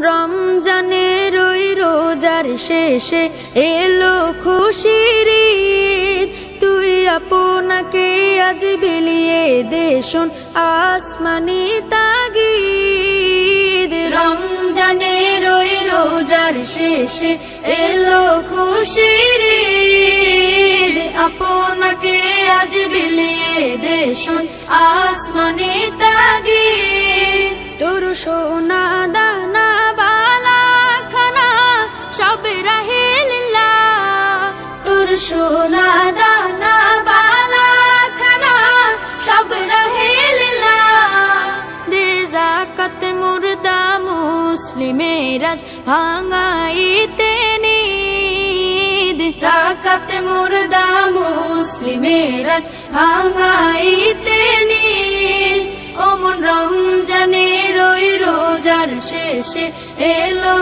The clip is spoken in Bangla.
রমজানের ওই রোজার শেষে এলো খুশির ঈদ। তুই আপনাকে আজ বিলিয়ে দে শোন আসমানি তাগিদ। রমজানের ওই রোজার শেষে এলো খুশির ঈদ। আপনাকে আজ বিলিয়ে দে শোন আসমানি তাগিদ। তোর সোনা দানা বালা খানা সব রাহে লিল্লাহ। তোর সোনা দানা বালা খানা সব রাহে লিল্লাহ। দে যাকাত মুর্দা মুসলিমের আজ ভাঙাইতে নিদ। যাকাত মুর্দা মুসলিমের আজ ভাঙাইতে নিদ। ওমন রমজানের ওই রোজার শেষে এলো